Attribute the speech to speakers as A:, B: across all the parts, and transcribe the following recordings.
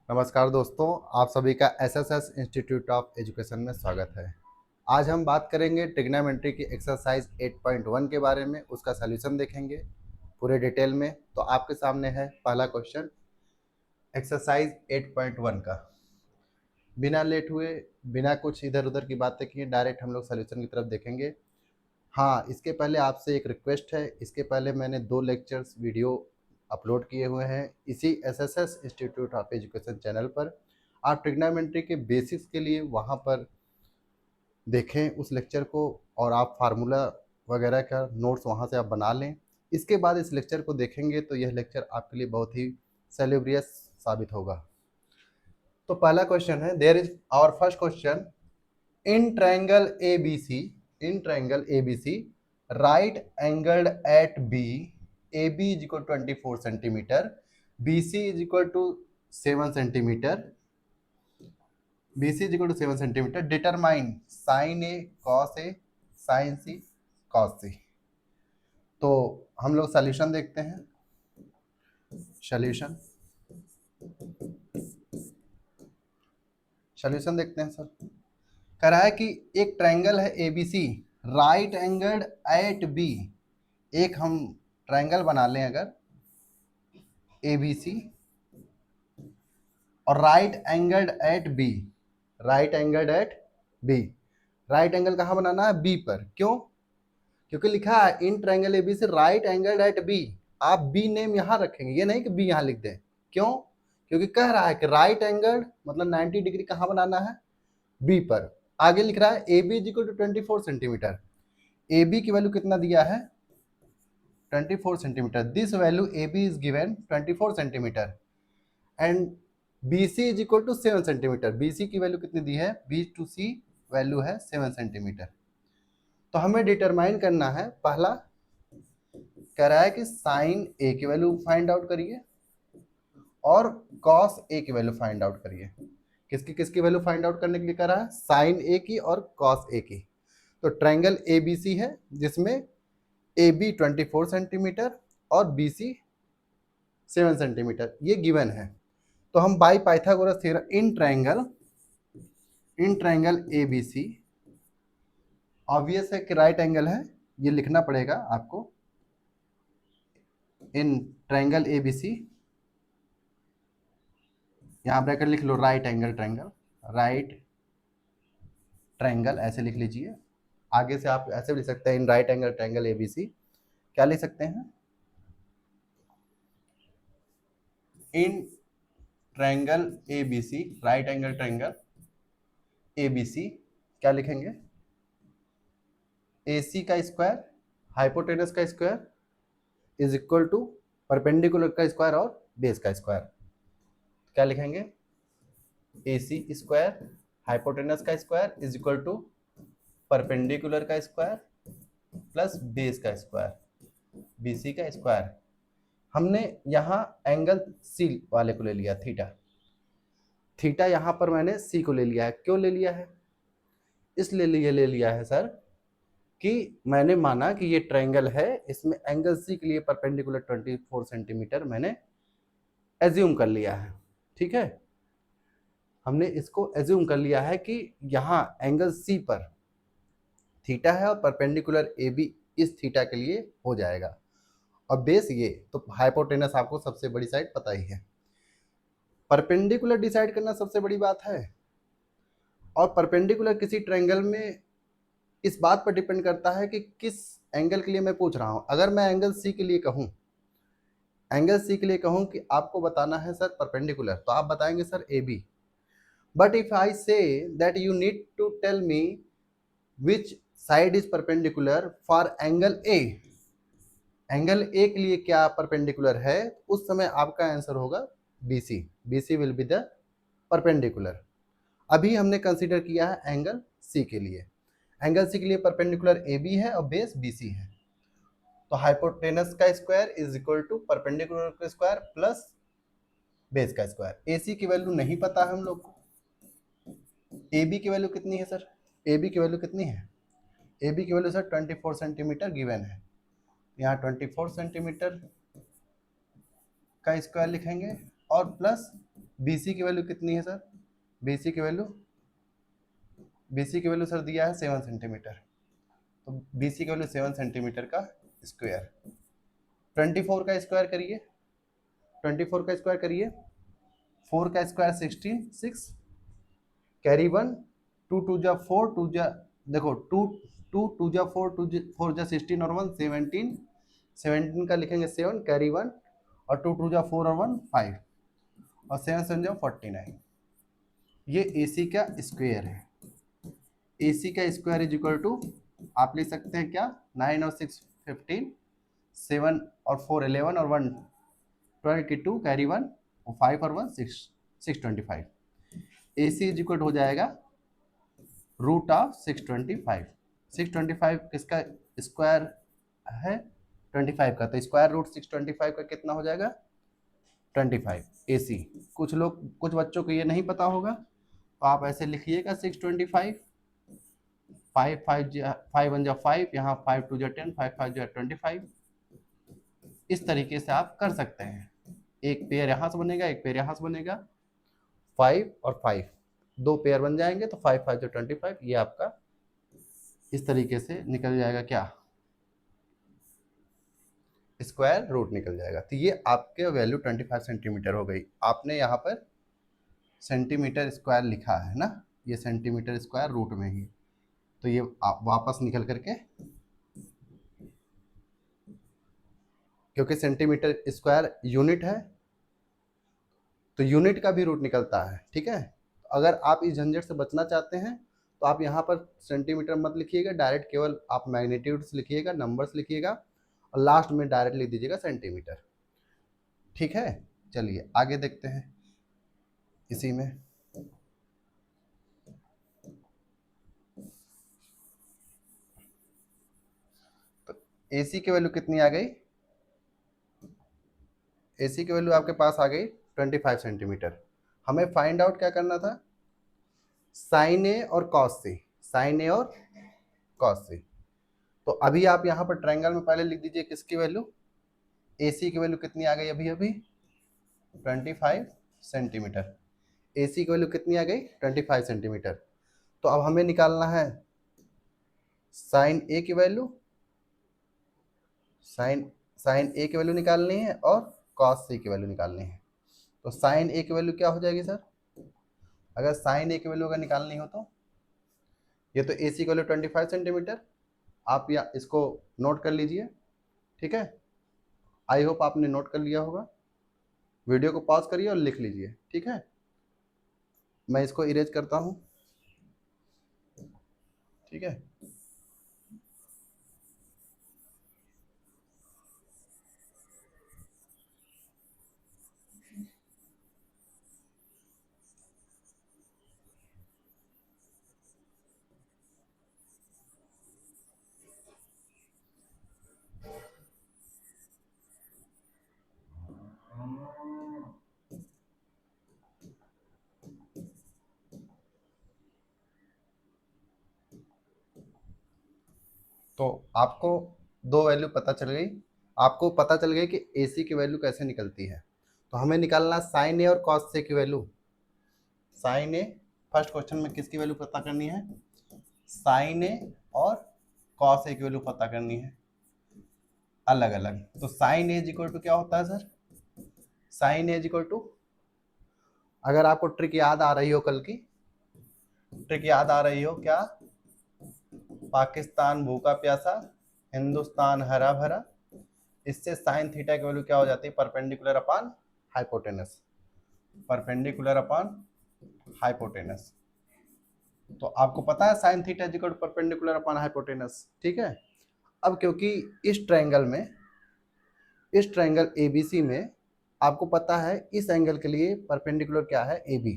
A: नमस्कार दोस्तों, आप सभी का एसएसएस इंस्टीट्यूट ऑफ एजुकेशन में स्वागत है। आज हम बात करेंगे ट्रिग्नोमेट्री की एक्सरसाइज 8.1 के बारे में, उसका सलूशन देखेंगे पूरे डिटेल में। तो आपके सामने है पहला क्वेश्चन एक्सरसाइज 8.1 का। बिना लेट हुए, बिना कुछ इधर उधर की बातें किए डायरेक्ट हम लोग सलूशन की तरफ देखेंगे। हाँ, इसके पहले आपसे एक रिक्वेस्ट है। इसके पहले मैंने 2 लेक्चर्स वीडियो अपलोड किए हुए हैं इसी SSS institute of education channel पर। आप ट्रिग्नोमेट्री के बेसिक्स के लिए वहाँ पर देखें उस लेक्चर को, और आप फार्मूला वगैरह का नोट्स वहाँ से आप बना लें। इसके बाद इस लेक्चर को देखेंगे तो यह लेक्चर आपके लिए बहुत ही सेलिब्रियस साबित होगा। तो पहला क्वेश्चन है, there is our first question, in triangle ABC, in triangle ABC, right angled at B, AB is equal to 24 centimeter, BC is equal to 7 centimeter, BC is equal to 7 centimeter. Determine sin A, cos A, sin C, cos C. तो हम लोग solution देखते हैं। Solution solution देखते हैं sir. कह रहा है कि एक ट्रायंगल है ABC, right angled at B. एक हम ट्रायंगल बना लें अगर ABC और right angled at B, right angled at B. Right angle कहाँ बनाना है? बी पर। क्यों? क्योंकि लिखा है in triangle ABC right angled at B. आप बी नेम यहाँ रखेंगे, ये नहीं कि बी यहाँ लिख दें। क्यों? क्योंकि कह रहा है कि राइट एंगल्ड मतलब 90 डिग्री कहाँ बनाना है? बी पर। आगे लिख रहा है A B is equal to 24 centimetre. A B की वैल्यू कितना दिया है? 24 centimetre. This value A B is given 24 centimetre and B C is equal to 7 centimetre. B C की वैल्यू कितनी दी है? बी टू सी वैल्यू है 7 centimetre. तो हमें डिटरमाइन करना है, पहला कह रहा है कि साइन ए की वैल्यू फाइंड आउट करिए और कॉस ए की वैल्यू फाइंड आउट करिए। किसकी किसकी वैल्यू फाइंड आउट करने के लिए कह रहा है? साइन ए की और कॉस ए की। तो ट्रायंगल ए बी सी है जिसमें ए बी 24 सेंटीमीटर और बी सी 7 सेंटीमीटर, ये गिवन है। तो हम by Pythagoras theorem in triangle A B C, obvious है कि राइट एंगल है, ये लिखना पड़ेगा आपको। इन ट्रायंगल ए बी सी, यहाँ ब्रैकेट लिख लो, right angle triangle, right triangle ऐसे लिख लीजिए। आगे से आप ऐसे भी लिख सकते हैं, in right angle triangle A B C. क्या लिख सकते हैं? In triangle A B C, right angle triangle A B C, क्या लिखेंगे? ए सी का स्क्वायर, हाइपोटेनस का square is equal to perpendicular का स्क्वायर और बेस का स्क्वायर। क्या लिखेंगे? ए सी स्क्वायर हाइपोटेनस का square is equal to perpendicular का स्क्वायर प्लस बेस का स्क्वायर, बी सी का स्क्वायर। हमने यहाँ एंगल सी वाले को ले लिया, थीटा। थीटा यहाँ पर मैंने सी को ले लिया है। क्यों ले लिया है? इसलिए ले लिया है सर कि मैंने माना कि ये ट्रायंगल है, इसमें एंगल सी के लिए परपेंडिकुलर 24 सेंटीमीटर मैंने एज्यूम कर लिया है। ठीक है, हमने इसको एज्यूम कर लिया है कि यहाँ एंगल सी पर थीटा है और परपेंडिकुलर ए बी इस थीटा के लिए हो जाएगा, और बेस ये, तो हाइपोटेनस आपको सबसे बड़ी साइड पता ही है। परपेंडिकुलर डिसाइड करना सबसे बड़ी बात है, और परपेंडिकुलर किसी ट्रायंगल में इस बात पर डिपेंड करता है कि किस एंगल के लिए मैं पूछ रहा हूँ। अगर मैं एंगल सी के लिए कहूँ, कि आपको बताना है सर परपेंडिकुलर, तो आप बताएंगे sir A B. But if I say that you need to tell me which side is perpendicular for angle A, angle A के लिए क्या परपेंडिकुलर है, उस समय आपका आंसर होगा B C. B C will be the perpendicular. अभी हमने कंसीडर किया है एंगल सी के लिए। एंगल सी के लिए परपेंडिकुलर ए बी है और बेस बी सी है। तो हाइपोटेनस का square is equal to perpendicular का स्क्वायर प्लस बेस का स्क्वायर। ए सी की वैल्यू नहीं पता है हम लोग को। ए बी की वैल्यू कितनी है सर? ए बी की वैल्यू कितनी है? ए बी की वैल्यू सर 24 सेंटीमीटर गिवन है। यहाँ 24 सेंटीमीटर का स्क्वायर लिखेंगे और प्लस BC की वैल्यू कितनी है सर? BC की वैल्यू सर दिया है 7 सेंटीमीटर, तो BC की वैल्यू 7 सेंटीमीटर का स्क्वायर। 24 का स्क्वायर करिए, 24 का स्क्वायर करिए, 4 का स्क्वायर 16, 6 कैरी 1, 2 टू जा 4, टू जा देखो 2 2 टू जा 4, 2 4 जा 16 और 1 17, 17 का लिखेंगे 7 कैरी 1 और 2 टू जा 4 और 1 5 और 7 7 जा 49। ये AC का स्क्वायर है। AC का स्क्वायर इज इक्वल टू आप लिख सकते हैं क्या, 9 और 6 15, 7 और 4 11 और 1 22 कैरी 1 और 5 और 1 6 625। AC इज इक्वल हो जाएगा रूट ऑफ 625। 625 किसका स्क्वायर है? 25 का, तो स्क्वायर रूट 625 का कितना हो जाएगा? 25 AC। कुछ बच्चों को ये नहीं पता होगा, तो आप ऐसे लिखिएगा 625, 5 5 1 जा 5, यहाँ 5 2 जा 10, 5 5 जा 25। इस तरीके से आप कर सकते हैं। एक पेयर यहाँ से बनेगा, एक पेयर यहाँ से बनेगा, 5 और 5 दो पेयर बन जाएंगे, तो 5 5 जा 25, ये आपका इस तरीके से निकल जाएगा क्या, स्क्वायर रूट निकल जाएगा। तो ये आपके वैल्यू 25 सेंटीमीटर हो गई। आपने यहाँ पर सेंटीमीटर स्क्वायर लिखा है ना, ये सेंटीमीटर स्क्वायर रूट में ही, तो ये आप वापस निकल करके, क्योंकि सेंटीमीटर स्क्वायर यूनिट है तो यूनिट का भी रूट निकलता है। ठीक है, अगर आप इस झंझट से बचना चाहते हैं तो आप यहाँ पर सेंटीमीटर मत लिखिएगा, डायरेक्ट केवल आप मैग्नीट्यूड्स लिखिएगा, नंबर्स लिखिएगा और लास्ट में डायरेक्ट लिख दीजिएगा सेंटीमीटर। ठीक है, चलिए आगे देखते हैं इसी में। तो AC की वैल्यू कितनी आ गई? AC की वैल्यू आपके पास आ गई 25 सेंटीमीटर। हमें फाइंड आउट क्या करना था? साइन ए और कॉस सी, साइन ए और कॉस सी। तो अभी आप यहाँ पर ट्रायंगल में पहले लिख दीजिए किसकी वैल्यू, AC की वैल्यू कितनी आ गई अभी अभी 25 सेंटीमीटर। AC की वैल्यू कितनी आ गई 25 सेंटीमीटर। तो अब हमें निकालना है साइन A की वैल्यू, साइन A की वैल्यू निकालनी है और कॉस C की वैल्यू निकालनी है। तो साइन A की वैल्यू क्या हो जाएगी सर? अगर साइन A की वैल्यू अगर निकालनी हो तो ये तो AC की वैल्यू 25 सेंटीमीटर, आप या इसको नोट कर लीजिए। ठीक है, आई होप आपने नोट कर लिया होगा। वीडियो को पॉज करिए और लिख लीजिए। ठीक है, मैं इसको इरेज करता हूँ। ठीक है, तो आपको दो वैल्यू पता चल गई, आपको पता चल गई कि AC की वैल्यू कैसे निकलती है। तो हमें निकालना साइन ए और कॉस से की वैल्यू। साइन ए, फर्स्ट क्वेश्चन में किसकी वैल्यू पता करनी है? साइन ए और कॉस ए की वैल्यू पता करनी है अलग अलग। तो साइन ए इक्वल टू क्या होता है sir? Sine A equal to, अगर आपको ट्रिक याद आ रही हो, कल की ट्रिक याद आ रही हो क्या, पाकिस्तान भूखा प्यासा, हिंदुस्तान हरा भरा, इससे साइन थीटा की वैल्यू क्या हो जाती है? Perpendicular upon hypotenuse, perpendicular upon hypotenuse. तो आपको पता है sine theta is equal to perpendicular upon hypotenuse. ठीक है, अब क्योंकि इस ट्रायंगल में, इस ट्रायंगल ABC में आपको पता है इस एंगल के लिए परपेंडिकुलर क्या है? AB,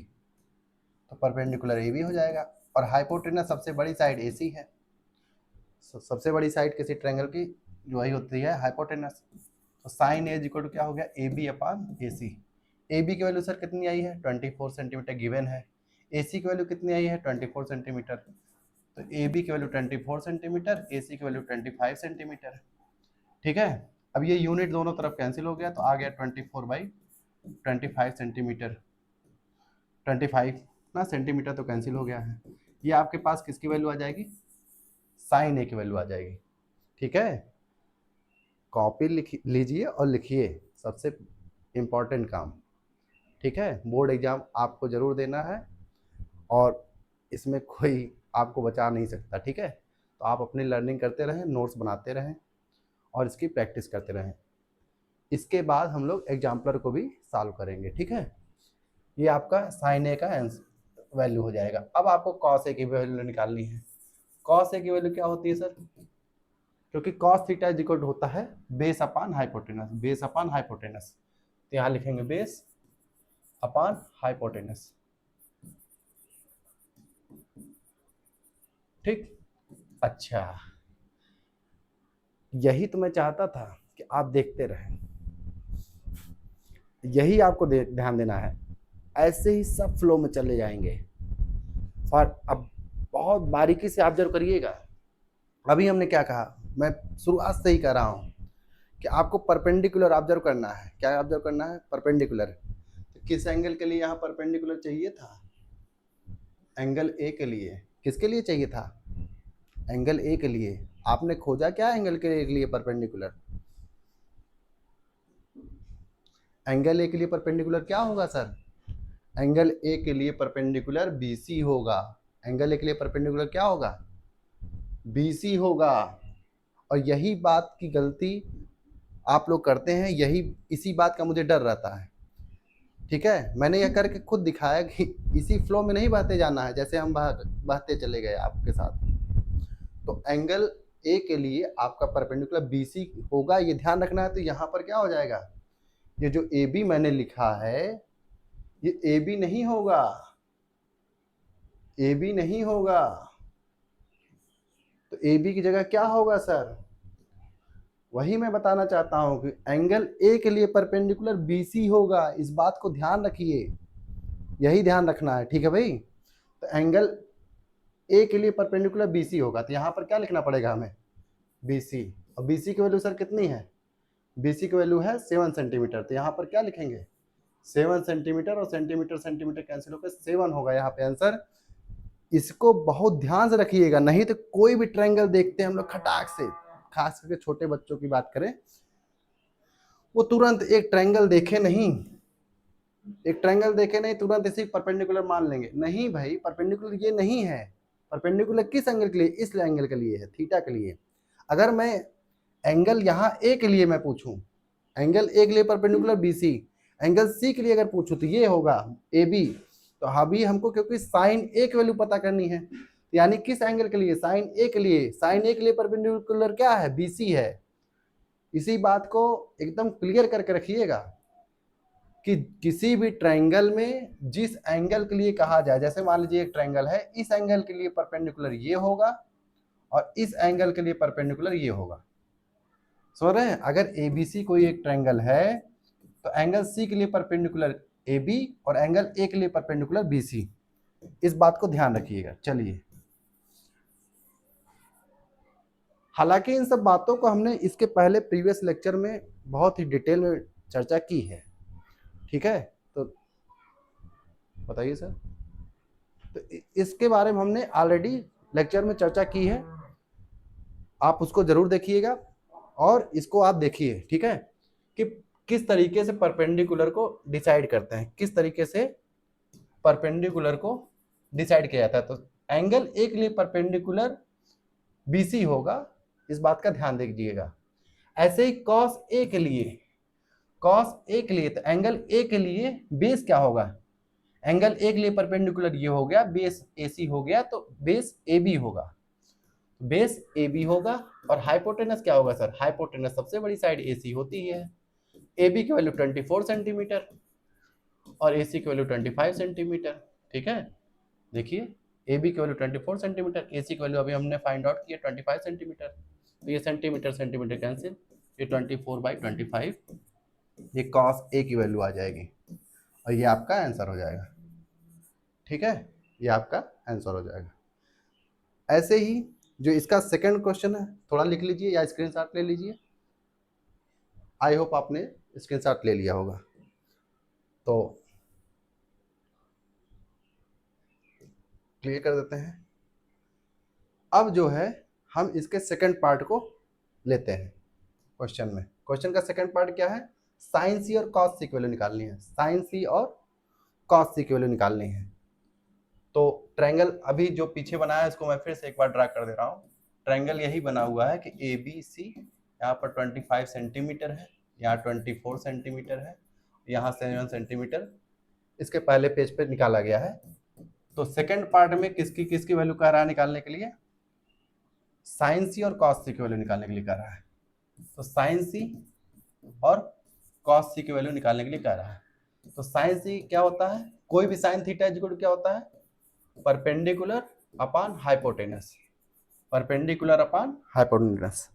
A: तो परपेंडिकुलर AB हो जाएगा। और हाइपोटेनस सबसे बड़ी साइड AC है, सबसे बड़ी साइड किसी ट्रायंगल की जो वही होती है हाइपोटेनस। तो साइन ए इक्वल टू क्या हो गया? AB upon AC। AB की वैल्यू सर कितनी आई है? 24 सेंटीमीटर गिवन है। AC की वैल्यू कितनी आई है? 24 सेंटीमीटर। तो AB की वैल्यू 24 सेंटीमीटर, AC की वैल्यू 25 सेंटीमीटर। ठीक है, अब ये यूनिट दोनों तरफ कैंसिल हो गया, तो आ गया 24/25 सेंटीमीटर। 25 ना सेंटीमीटर तो कैंसिल हो गया है। ये आपके पास किसकी वैल्यू आ जाएगी, साइन ए की वैल्यू आ जाएगी। ठीक है, कॉपी लिख लीजिए और लिखिए, सबसे इम्पोर्टेंट काम। ठीक है, बोर्ड एग्जाम आपको ज़रूर देना है और इसमें कोई आपको बचा नहीं सकता। ठीक है, तो आप अपनी लर्निंग करते रहें, नोट्स बनाते रहें और इसकी प्रैक्टिस करते रहें। इसके बाद हम लोग एग्जाम्पलर को भी सॉल्व करेंगे। ठीक है, ये आपका साइन ए का वैल्यू हो जाएगा। अब आपको कॉस ए की वैल्यू निकालनी है। कॉस ए की वैल्यू क्या होती है सर, क्योंकि कॉस थीटा इज इक्वल होता है base upon hypotenuse, base upon hypotenuse. तो यहाँ लिखेंगे बेस अपान हाइपोटेनस। ठीक, अच्छा, यही तो मैं चाहता था कि आप देखते रहें, यही आपको ध्यान देना है। ऐसे ही सब फ्लो में चले जाएंगे। और अब बहुत बारीकी से ऑब्जर्व करिएगा। अभी हमने क्या कहा, मैं शुरुआत से ही कह रहा हूं कि आपको परपेंडिकुलर ऑब्जर्व करना है। क्या ऑब्जर्व करना है, परपेंडिकुलर। तो किस एंगल के लिए यहाँ परपेंडिकुलर चाहिए था, एंगल ए के लिए। किसके लिए चाहिए था, एंगल ए के लिए। आपने खोजा क्या एंगल के लिए परपेंडिकुलर, एंगल ए के लिए परपेंडिकुलर क्या होगा सर, एंगल ए के लिए परपेंडिकुलर बीसी होगा। एंगल ए के लिए परपेंडिकुलर क्या होगा, बीसी होगा। और यही बात की गलती आप लोग करते हैं, यही इसी बात का मुझे डर रहता है। ठीक है, मैंने यह करके खुद दिखाया कि इसी फ्लो में नहीं बहते जाना है, जैसे हम बहते चले गए आपके साथ। तो एंगल ए के लिए आपका परपेंडिकुलर बीसी होगा, ये ध्यान रखना है। तो यहाँ पर क्या हो जाएगा, ये जो ए बी मैंने लिखा है ये ए बी नहीं होगा, ए बी नहीं होगा। तो ए बी की जगह क्या होगा सर, वही मैं बताना चाहता हूं कि एंगल ए के लिए परपेंडिकुलर बीसी होगा। इस बात को ध्यान रखिए, यही ध्यान रखना है। ठीक है भाई, तो एंगल ए के लिए परपेंडिकुलर बीसी होगा। तो यहाँ पर क्या लिखना पड़ेगा हमें, बीसी। और बीसी की वैल्यू सर कितनी है, बीसी की वैल्यू है 7 सेंटीमीटर। तो यहाँ पर क्या लिखेंगे, 7 सेंटीमीटर, और सेंटीमीटर सेंटीमीटर कैंसिल होकर 7 होगा यहाँ पे आंसर। इसको बहुत ध्यान से रखिएगा, नहीं तो कोई भी ट्रायंगल देखते हैं हम लोग खटाक से, खास करके छोटे बच्चों की बात करें, वो तुरंत एक ट्रायंगल देखे नहीं, एक ट्रायंगल देखे नहीं तुरंत इसी परपेंडिकुलर मान लेंगे। नहीं भाई, परपेंडिकुलर ये नहीं है। परपेंडिकुलर किस एंगल के लिए, इस एंगल के लिए है, थीटा के लिए। अगर मैं एंगल यहाँ ए के लिए मैं पूछूं, एंगल ए के लिए परपेंडिकुलर बीसी, एंगल सी के लिए अगर पूछूं तो ये होगा ए बी। तो अभी हमको क्योंकि साइन ए की वैल्यू पता करनी है, यानी किस एंगल के लिए, साइन ए के लिए। साइन ए के लिए परपेंडिकुलर क्या है, बीसी है। इसी बात को एकदम क्लियर करके रखिएगा कि किसी भी ट्रायंगल में जिस एंगल के लिए कहा जाए, जैसे मान लीजिए एक ट्रायंगल है, इस एंगल के लिए परपेंडिकुलर ये होगा और इस एंगल के लिए परपेंडिकुलर ये होगा। समझ रहे हैं, अगर एबीसी कोई एक ट्रायंगल है तो एंगल सी के लिए परपेंडिकुलर ए बी और एंगल ए के लिए परपेंडिकुलर बी सी। इस बात को ध्यान रखिएगा। चलिए, हालांकि इन सब बातों को हमने इसके पहले प्रीवियस लेक्चर में बहुत ही डिटेल में चर्चा की है। ठीक है, तो बताइए सर। तो इसके बारे में हमने ऑलरेडी लेक्चर में चर्चा की है, आप उसको जरूर देखिएगा और इसको आप देखिए। ठीक है, कि किस तरीके से परपेंडिकुलर को डिसाइड करते हैं, किस तरीके से परपेंडिकुलर को डिसाइड किया जाता है। तो एंगल ए के लिए परपेंडिकुलर बीसी होगा, इस बात का ध्यान दीजिएगा। ऐसे ही कॉस ए के लिए, कॉस ए के लिए, तो एंगल ए के लिए बेस क्या होगा, एंगल ए के लिए परपेंडिकुलर ये हो गया, बेस एसी हो गया, तो बेस ए बी होगा, बेस ए बी होगा। और हाइपोटेनस क्या होगा सर, हाइपोटेनस सबसे बड़ी साइड एसी होती है। ए बी की वैल्यू 24 सेंटीमीटर और एसी की वैल्यू 25 सेंटीमीटर। ठीक है, देखिए ए बी की वैल्यू 24 सेंटीमीटर, ए सी की वैल्यू अभी हमने फाइंड आउट किया 25 सेंटीमीटर। तो ये सेंटीमीटर सेंटीमीटर कैंसिल, ये 24/25, ये कॉस ए की वैल्यू आ जाएगी और ये आपका आंसर हो जाएगा। ठीक है, ये आपका आंसर हो जाएगा। ऐसे ही जो इसका सेकंड क्वेश्चन है, थोड़ा लिख लीजिए या स्क्रीनशॉट ले लीजिए। आई होप आपने स्क्रीनशॉट ले लिया होगा। तो क्लियर कर देते हैं। अब जो है हम इसके सेकंड पार्ट को लेते हैं क्वेश्चन में। क्वेश्चन का सेकंड पार्ट क्या है? साइन सी और कॉस सी की वैल्यू निकालनी है। साइन सी और कॉस सी की वैल्यू निकालनी है। तो ट्रायंगल अभी जो पीछे बनाया है इसको मैं फिर से एक बार ड्रा कर दे रहा हूँ। ट्रायंगल यही बना हुआ है कि ए बी सी, यहाँ पर 25 सेंटीमीटर है, यहाँ 24 सेंटीमीटर है, यहाँ 7 सेंटीमीटर इसके पहले पेज पे निकाला गया है। तो सेकंड पार्ट में किसकी किसकी वैल्यू कह रहा है निकालने के लिए? साइन सी और कॉस सी की वैल्यू निकालने के लिए कह रहा है। तो साइन सी और कॉस सी की वैल्यू निकालने के लिए कह रहा है। तो साइन सी क्या होता है? कोई भी साइन थीटा इक्वल टू क्या होता है? Perpendicular upon hypotenuse. Perpendicular upon hypotenuse.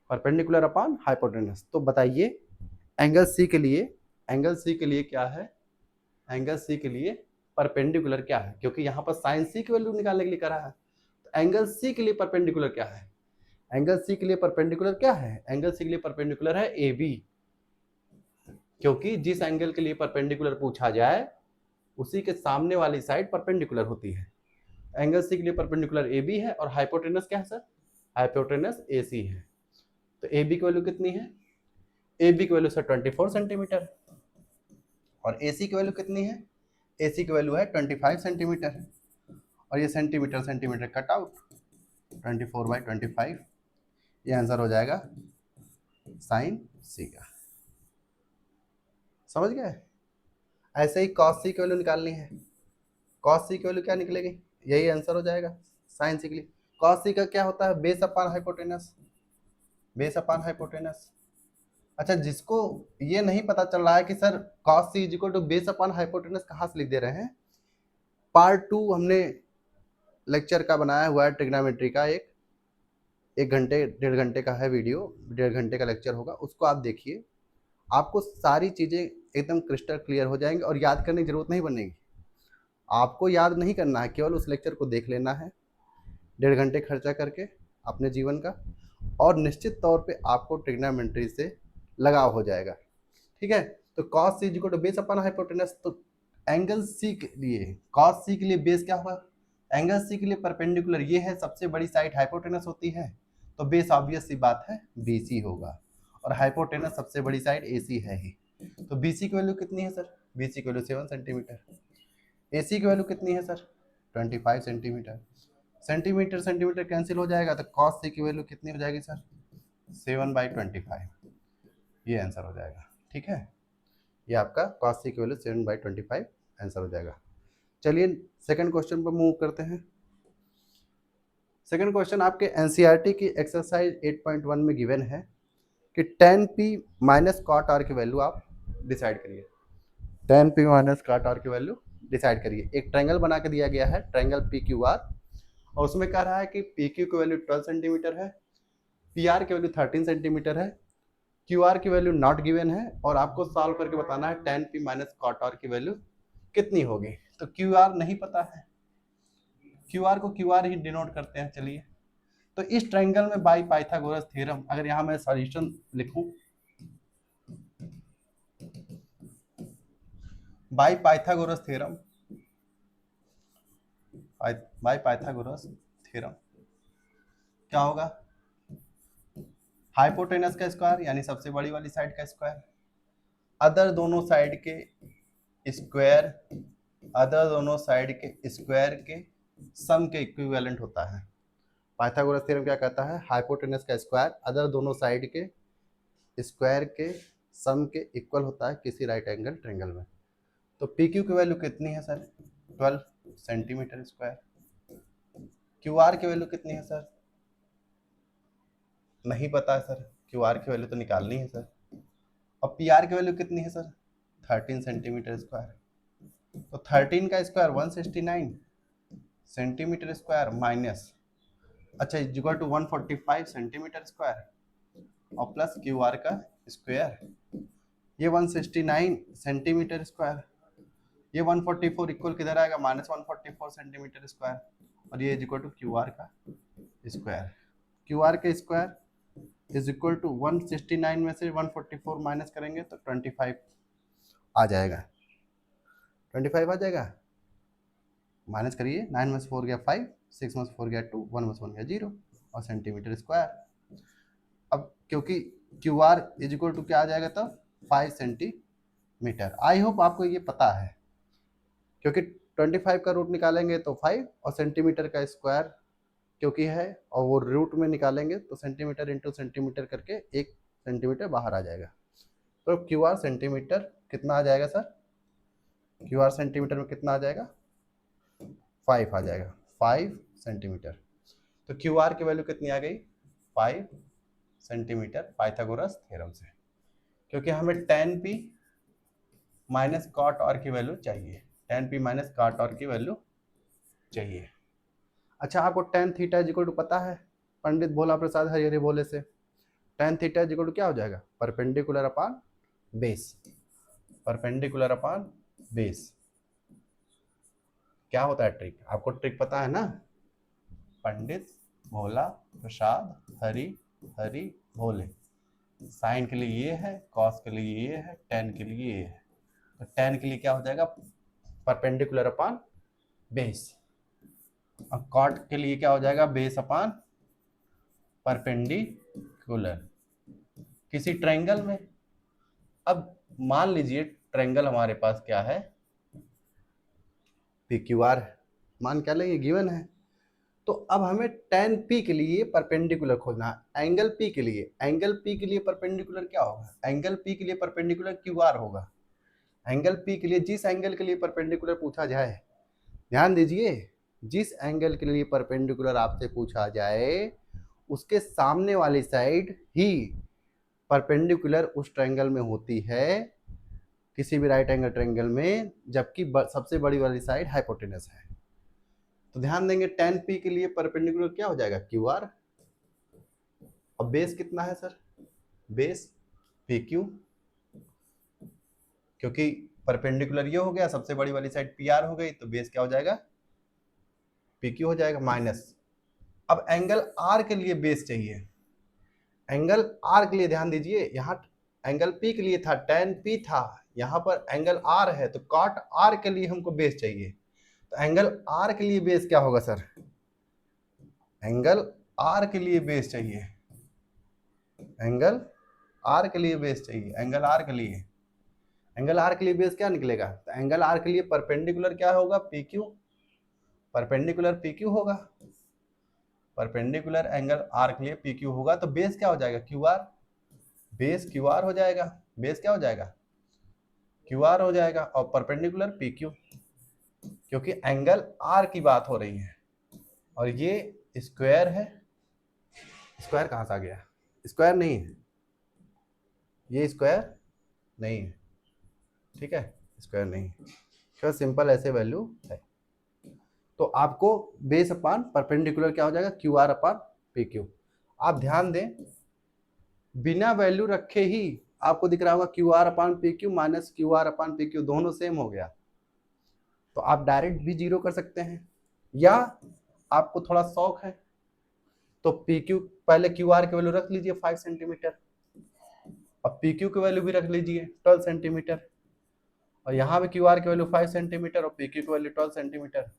A: Perpendicular upon hypotenuse. तो बताइए एंगल सी के लिए, एंगल सी के लिए क्या है? एंगल सी के लिए परपेंडिकुलर क्या है? क्योंकि यहाँ पर साइन सी की वैल्यू निकालने के लिए करा है। तो एंगल सी के लिए परपेंडिकुलर क्या है? एंगल सी के लिए परपेंडिकुलर क्या है? एंगल सी के लिए परपेंडिकुलर है ए बी। क्योंकि जिस एंगल के लिए परपेंडिकुलर पूछा जाए उसी के सामने वाली साइड परपेंडिकुलर होती है। एंगल सी के लिए परपेंडिकुलर ए बी है और हाइपोटेनस क्या है सर? हाइपोटेनस ए सी है। तो ए बी की वैल्यू कितनी है? ए बी की वैल्यू सर 24 सेंटीमीटर और ए सी की वैल्यू कितनी है? ए सी की वैल्यू है 25 सेंटीमीटर और ये सेंटीमीटर सेंटीमीटर कट आउट, 24/25। ये आंसर हो जाएगा साइन सी का। समझ गए? ऐसे ही कॉस सी की वैल्यू निकालनी है। कॉस सी की वैल्यू क्या निकलेगी? यही आंसर हो जाएगा साइन सी के लिए। कॉस सी का क्या होता है? Base upon hypotenuse. Base upon hypotenuse. अच्छा, जिसको ये नहीं पता चल रहा है कि sir cos C is equal to base upon hypotenuse कहाँ से लिख दे रहे हैं, पार्ट 2 हमने लेक्चर का बनाया हुआ है ट्रिग्नोमेट्री का। एक घंटे 1.5 घंटे का है वीडियो, 1.5 घंटे का लेक्चर होगा, उसको आप देखिए। आपको सारी चीज़ें एकदम क्रिस्टल क्लियर हो जाएंगी और याद करने की जरूरत नहीं बनेगी। आपको याद नहीं करना है, केवल उस लेक्चर को देख लेना है 1.5 घंटे खर्चा करके अपने जीवन का, और निश्चित तौर पे आपको ट्रिग्नोमेट्री से लगाव हो जाएगा। ठीक है? तो cos C equal to base upon hypotenuse. तो एंगल सी के लिए, कॉस सी के लिए बेस क्या होगा? एंगल सी के लिए परपेंडिकुलर ये है, सबसे बड़ी साइड हाइपोटेनस होती है, तो बेस ऑब्वियस सी बात है बीसी होगा, और हाइपोटेनस सबसे बड़ी साइड एसी है ही। तो बीसी की वैल्यू कितनी है सर? बीसी की वैल्यू 7 सेंटीमीटर। एसी की वैल्यू कितनी है sir? 25 centimetre. Centimetre centimetre cancel हो जाएगा, तो कॉस सी की वैल्यू कितनी हो जाएगी सर? 7/25। ये आंसर हो जाएगा। ठीक है? ये आपका cos सी की वैल्यू 7/25 आंसर हो जाएगा। चलिए सेकंड क्वेश्चन पर मूव करते हैं। सेकंड क्वेश्चन आपके एनसीईआरटी की एक्सरसाइज 8.1 में गिवन है कि tan p minus cot are की वैल्यू आप डिसाइड करिए। tan p minus cot are की वैल्यू डिसाइड करिए। एक ट्रायंगल बना के दिया गया है, ट्रायंगल पी क्यू आर, और उसमें कह रहा है कि पी क्यू की वैल्यू 12 सेंटीमीटर है, पी आर की वैल्यू 13 सेंटीमीटर है, क्यू आर की वैल्यू नॉट गिवन है, और आपको सॉल्व करके बताना है tan p minus cot are की वैल्यू कितनी होगी। तो क्यू आर नहीं पता है, क्यू आर को क्यू आर ही डिनोट करते हैं। चलिए, तो इस ट्रायंगल में बाई पाइथागोरस थ्योरम, अगर यहाँ मैं सॉल्यूशन लिखूं, by Pythagoras theorem, by Pythagoras theorem क्या होगा? हाइपोटेनस का स्क्वायर यानी सबसे बड़ी वाली साइड का स्क्वायर, अदर दोनों साइड के स्क्वायर, अदर दोनों साइड के स्क्वायर के सम के इक्विवेलेंट होता है। पाइथागोरस थ्योरम क्या कहता है? हाइपोटेनस का स्क्वायर अदर दोनों साइड के स्क्वायर के सम के इक्वल होता है किसी राइट एंगल ट्रायंगल में। तो पी क्यू की वैल्यू कितनी है sir? 12 centimetre square. Q R की वैल्यू कितनी है सर? नहीं पता है सर, क्यू आर की वैल्यू तो निकालनी है सर। और पी आर की वैल्यू कितनी है सर? 13 centimetre square. तो 13 का स्क्वायर 169 सेंटीमीटर स्क्वायर माइनस, अच्छा, इक्वल टू 145 सेंटीमीटर स्क्वायर और प्लस क्यू आर का स्क्वायर, ये 169 सेंटीमीटर स्क्वायर, ये 144 इक्वल किधर आएगा? माइनस 144 सेंटीमीटर स्क्वायर, और ये इक्वल टू क्यू आर का स्क्वायर। क्यू आर का स्क्वायर इज इक्वल टू 169 में से 144 माइनस करेंगे तो 25 आ जाएगा। 25 आ जाएगा। माइनस करिए, 9 में से 4 गया 5, 6 में से 4 गया 2, 1 में से 1 गया 0 और सेंटीमीटर स्क्वायर। अब क्योंकि Q R is equal to क्या आ जाएगा तब 5 सेंटीमीटर। आई होप आपको ये पता है, क्योंकि 25 का रूट निकालेंगे तो 5 और सेंटीमीटर का स्क्वायर क्योंकि है और वो रूट में निकालेंगे तो सेंटीमीटर इंटू सेंटीमीटर करके 1 सेंटीमीटर बाहर आ जाएगा। तो क्यू आर सेंटीमीटर कितना आ जाएगा सर? क्यू आर सेंटीमीटर में कितना आ जाएगा? 5 आ जाएगा, 5 सेंटीमीटर। तो क्यू आर की वैल्यू कितनी आ गई? 5 सेंटीमीटर पाइथागोरस थ्योरम से, क्योंकि हमें tan p minus cot are की वैल्यू चाहिए, tan p minus cot are की वैल्यू चाहिए। अच्छा, आपको tan theta is equal to पता है पंडित भोला प्रसाद हरिहर बोले से? tan theta is equal to क्या हो जाएगा? Perpendicular upon base. Perpendicular upon base क्या होता है? ट्रिक, आपको ट्रिक पता है ना? पंडित भोला प्रसाद हरि हरि भोले। साइन के लिए ये है, कॉस के लिए ये है, टेन के लिए ये है। तो टेन के लिए क्या हो जाएगा? Perpendicular upon base. और कॉट के लिए क्या हो जाएगा? Base upon perpendicular. किसी ट्रायंगल में, अब मान लीजिए ट्रायंगल हमारे पास क्या है? पी क्यू आर है, मान क्या लेंगे? गिवन है। तो अब हमें tan p के लिए परपेंडिकुलर खोजना है। एंगल p के लिए, एंगल p के लिए परपेंडिकुलर क्या होगा? एंगल p के लिए परपेंडिकुलर क्यू आर होगा। एंगल p के लिए जिस एंगल के लिए परपेंडिकुलर पूछा जाए, ध्यान दीजिए, जिस एंगल के लिए परपेंडिकुलर आपसे पूछा जाए उसके सामने वाली साइड ही परपेंडिकुलर उस ट्रायंगल में होती है, किसी भी राइट एंगल ट्रायंगल में, जबकि सबसे बड़ी वाली साइड हाइपोटेनस है। तो ध्यान देंगे tan p के लिए परपेंडिकुलर क्या हो जाएगा? Q R. अब बेस कितना है सर? बेस पी क्यू, क्योंकि परपेंडिकुलर ये हो गया, सबसे बड़ी वाली साइड पी आर हो गई, तो बेस क्या हो जाएगा? पी क्यू हो जाएगा माइनस। अब एंगल आर के लिए बेस चाहिए। एंगल आर के लिए ध्यान दीजिए, यहाँ एंगल पी के लिए था tan p था, यहाँ पर एंगल आर है तो कॉट आर के लिए हमको बेस चाहिए। तो एंगल आर के लिए बेस क्या होगा सर? एंगल आर के लिए बेस चाहिए, एंगल आर के लिए बेस चाहिए, एंगल आर के लिए, एंगल आर के लिए बेस क्या निकलेगा? तो एंगल आर के लिए परपेंडिकुलर क्या होगा? P Q, perpendicular P Q होगा, परपेंडिकुलर एंगल आर के लिए पी क्यू होगा। तो बेस क्या हो जाएगा? Q R. Base Q R हो जाएगा, बेस क्या हो जाएगा? क्यू आर हो जाएगा और परपेंडिकुलर पी क्यू, क्योंकि एंगल आर की बात हो रही है और ये स्क्वायर है। स्क्वायर कहाँ से आ गया? स्क्वायर नहीं है, ये स्क्वायर नहीं है, ठीक है, स्क्वायर नहीं है, क्या सिंपल ऐसे वैल्यू है। तो आपको बेस अपान परपेंडिकुलर क्या हो जाएगा? Q R upon P Q. आप ध्यान दें, बिना वैल्यू रखे ही आपको दिख रहा होगा Q R upon P Q minus Q R upon P Q, दोनों सेम हो गया। तो आप डायरेक्ट भी जीरो कर सकते हैं, या आपको थोड़ा शौक है तो पी क्यू पहले क्यू आर की वैल्यू रख लीजिए 5 सेंटीमीटर और पी क्यू की वैल्यू भी रख लीजिए 12 सेंटीमीटर, और यहाँ भी क्यू आर की वैल्यू 5 सेंटीमीटर और पी क्यू की वैल्यू 12 सेंटीमीटर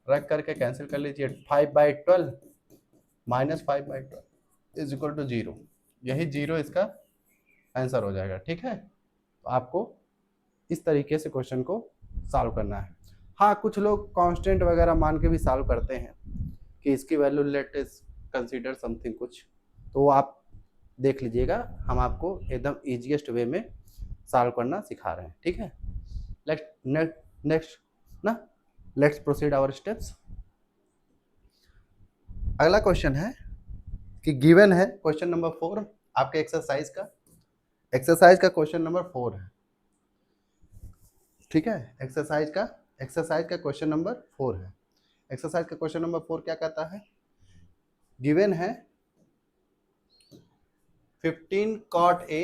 A: रख करके कैंसिल कर लीजिए। 5/12 माइनस 5/12 इज इक्वल टू 0। यही 0 इसका आंसर हो जाएगा, ठीक है। तो आपको इस तरीके से क्वेश्चन को सॉल्व करना है। हाँ, कुछ लोग कांस्टेंट वगैरह मान के भी सॉल्व करते हैं कि इसकी value let is consider something कुछ, तो वो आप देख लीजिएगा, हम आपको एकदम ईजीएस्ट वे में सॉल्व करना सिखा रहे हैं, ठीक है। नेक्स्ट ना, लेट्स प्रोसीड आवर स्टेप्स। अगला क्वेश्चन है कि गिवन है क्वेश्चन नंबर 4 आपके एक्सरसाइज का क्वेश्चन नंबर 4 है, ठीक है। एक्सरसाइज का क्वेश्चन नंबर 4 है। एक्सरसाइज का क्वेश्चन नंबर 4 क्या कहता है? गिवन है 15 cot A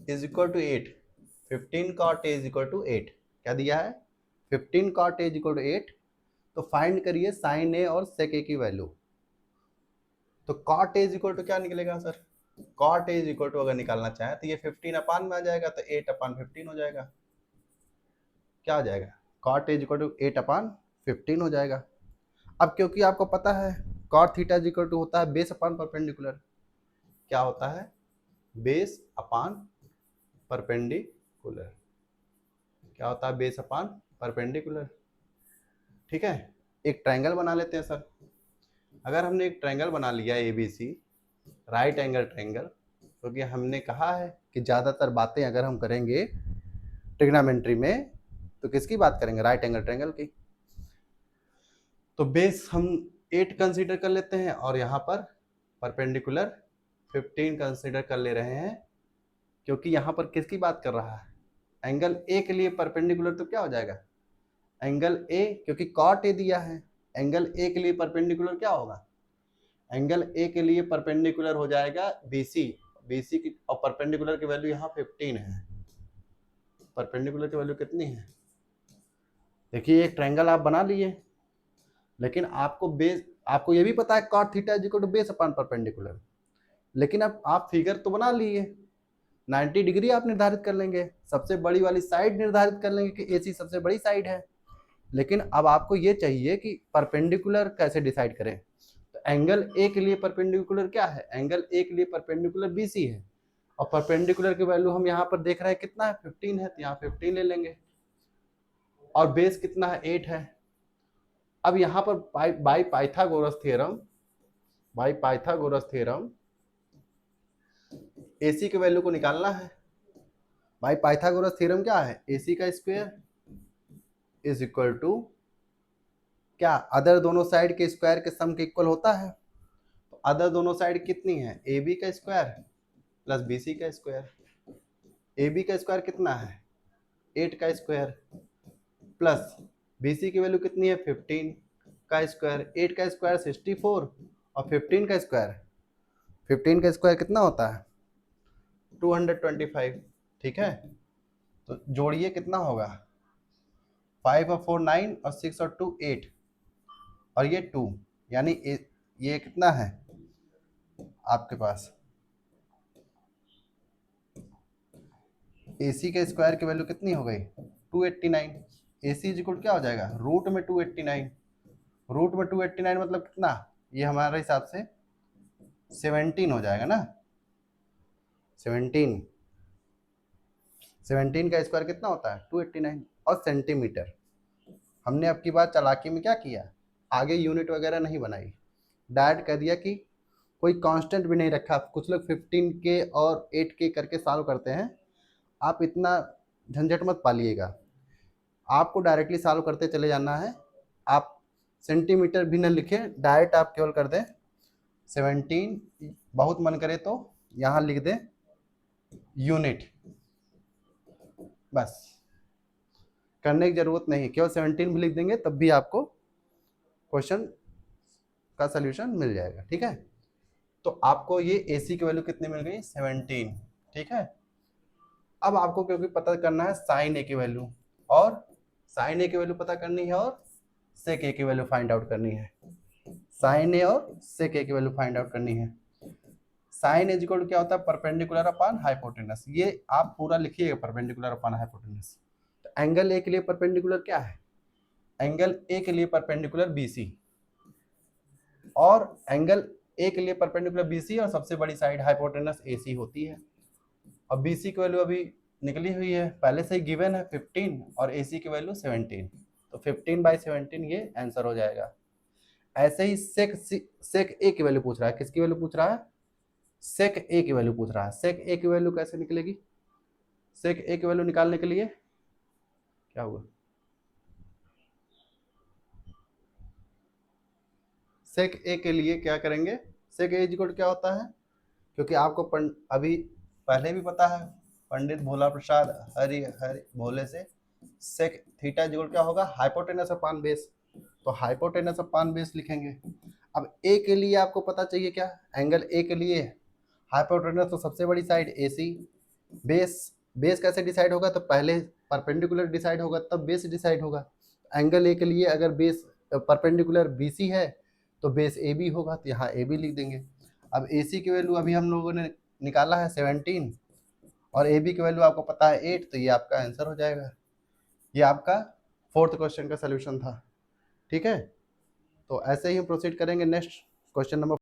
A: is equal to 8। 15 cot A is equal to 8 क्या दिया है? 15 cot A is equal to 8। तो फाइंड करिए साइन ए और सेक ए की वैल्यू। तो cot A is equal to क्या निकलेगा sir? cot A is equal to अगर निकालना चाहे तो ये 15 अपान में आ जाएगा, तो 8 अपान 15 हो जाएगा। क्या आ जाएगा, cot A इक्वल टू 8/15 हो जाएगा। अब क्योंकि आपको पता है cot थीटा इक्वल टू होता है बेस अपान परपेंडिकुलर, क्या होता है, बेस अपान परपेंडिकुलर, क्या होता है, बेस अपान परपेंडिकुलर। ठीक है, एक ट्रायंगल बना लेते हैं सर। अगर हमने एक ट्रायंगल बना लिया ABC, राइट एंगल ट्रायंगल, क्योंकि हमने कहा है कि ज़्यादातर बातें अगर हम करेंगे ट्रिग्नोमेट्री में तो किसकी बात करेंगे, राइट एंगल ट्रायंगल की। तो बेस हम 8 कंसीडर कर लेते हैं और यहाँ पर परपेंडिकुलर 15 कंसीडर कर ले रहे हैं, क्योंकि यहाँ पर किसकी बात कर रहा है, एंगल ए के लिए परपेंडिकुलर तो क्या हो जाएगा, एंगल ए, क्योंकि कॉट ए दिया है, एंगल ए के लिए परपेंडिकुलर क्या होगा, एंगल ए के लिए परपेंडिकुलर हो जाएगा बीसी, बीसी की, और परपेंडिकुलर की वैल्यू यहाँ 15 है, परपेंडिकुलर की वैल्यू कितनी है, देखिए एक ट्रायंगल आप बना लिए, लेकिन आपको ये भी पता है cot theta is equal to base upon perpendicular, लेकिन अब आप फिगर तो बना लिए, 90 डिग्री आप निर्धारित कर लेंगे, सबसे बड़ी वाली साइड निर्धारित कर लेंगे कि AC सबसे बड़ी साइड है, लेकिन अब आपको ये चाहिए कि परपेंडिकुलर कैसे डिसाइड करें। तो एंगल ए के लिए परपेंडिकुलर क्या है, एंगल ए के लिए परपेंडिकुलर BC है, और परपेंडिकुलर की वैल्यू हम यहाँ पर देख रहे हैं कितना है, 15 है, तो यहाँ 15 ले लेंगे, और बेस कितना है, 8 है। अब यहाँ पर बाय पाइथागोरस थ्योरम AC की वैल्यू को निकालना है। बाय पाइथागोरस थ्योरम क्या है, AC का स्क्वायर इज इक्वल टू क्या, अदर दोनों साइड के स्क्वायर के सम के इक्वल होता है। तो अदर दोनों साइड कितनी है, AB का स्क्वायर प्लस BC का स्क्वायर, AB का स्क्वायर कितना है, 8 का स्क्वायर, प्लस BC की वैल्यू कितनी है, 15 का स्क्वायर, 8 का स्क्वायर 64, और 15 का स्क्वायर, 15 का स्क्वायर कितना होता है, 225। ठीक है, तो जोड़िए कितना होगा, 5 और 4 9, और 6 और 2 8, और ये 2, यानी ये कितना है आपके पास, AC के स्क्वायर की वैल्यू कितनी हो गई, 289। AC इज इक्वल क्या हो जाएगा, रूट में 289, रूट में 289 मतलब कितना, ये हमारे हिसाब से 17 हो जाएगा ना, 17 का स्क्वायर कितना होता है, 289, और सेंटीमीटर। हमने अब की बात चालाकी में क्या किया, आगे यूनिट वगैरह नहीं बनाई, डायरेक्ट कह दिया कि कोई कांस्टेंट भी नहीं रखा। कुछ लोग 15 के और 8 के करके सॉल्व करते हैं, आप इतना झंझट मत पालिएगा, आपको डायरेक्टली सॉल्व करते चले जाना है। आप सेंटीमीटर भी न लिखें, डायरेक्ट आप केवल कर दें 17, बहुत मन करे तो यहाँ लिख दें यूनिट, बस करने की जरूरत नहीं, केवल 17 भी लिख देंगे तब भी आपको क्वेश्चन का सलूशन मिल जाएगा। ठीक है, तो आपको ये AC की वैल्यू कितनी मिल गई, 17। ठीक है, अब आपको क्योंकि पता करना है साइन A की वैल्यू, और साइन A की वैल्यू पता करनी है, और सेक A की वैल्यू फाइंड आउट करनी है, साइन A और सेक A की वैल्यू फाइंड आउट करनी है। साइन A इक्वल टू क्या होता है, परपेंडिकुलर अपॉन हाइपोटेनस, ये आप पूरा लिखिएगा, परपेंडिकुलर अपॉन हाइपोटेनस। तो एंगल A के लिए परपेंडिकुलर क्या है, एंगल A के लिए परपेंडिकुलर BC, और एंगल A के लिए परपेंडिकुलर BC और सबसे बड़ी साइड हाइपोटेनस AC होती है, और BC की वैल्यू अभी निकली हुई है, पहले से ही गिवन है 15, और AC की वैल्यू 17, तो 15/17 ये आंसर हो जाएगा। ऐसे ही सेक A की वैल्यू पूछ रहा है, किसकी वैल्यू पूछ रहा है, सेक A की वैल्यू पूछ रहा है। सेक A की वैल्यू कैसे निकलेगी, सेक A की वैल्यू निकालने के लिए क्या हुआ, सेक A के लिए क्या करेंगे, सेक A इक्वल क्या होता है, क्योंकि आपको अभी पहले भी पता है, पंडित भोला प्रसाद हरि हरि भोले से, सेक थीटा इक्वल क्या होगा, हाइपोटेनस अपॉन बेस, तो हाइपोटेनस अपॉन बेस लिखेंगे। अब A के लिए आपको पता चाहिए क्या, एंगल A के लिए हाइपोटेनस तो सबसे बड़ी साइड AC, बेस कैसे डिसाइड होगा, तो पहले परपेंडिकुलर डिसाइड होगा तब बेस डिसाइड होगा। एंगल A के लिए अगर बेस परपेंडिकुलर BC है तो बेस AB होगा, तो यहाँ AB लिख देंगे। अब AC की वैल्यू अभी हम लोगों ने निकाला है 17, और AB की वैल्यू आपको पता है 8, तो ये आपका आंसर हो जाएगा। ये आपका फोर्थ क्वेश्चन का सोल्यूशन था। ठीक है, तो ऐसे ही हम प्रोसीड करेंगे नेक्स्ट क्वेश्चन नंबर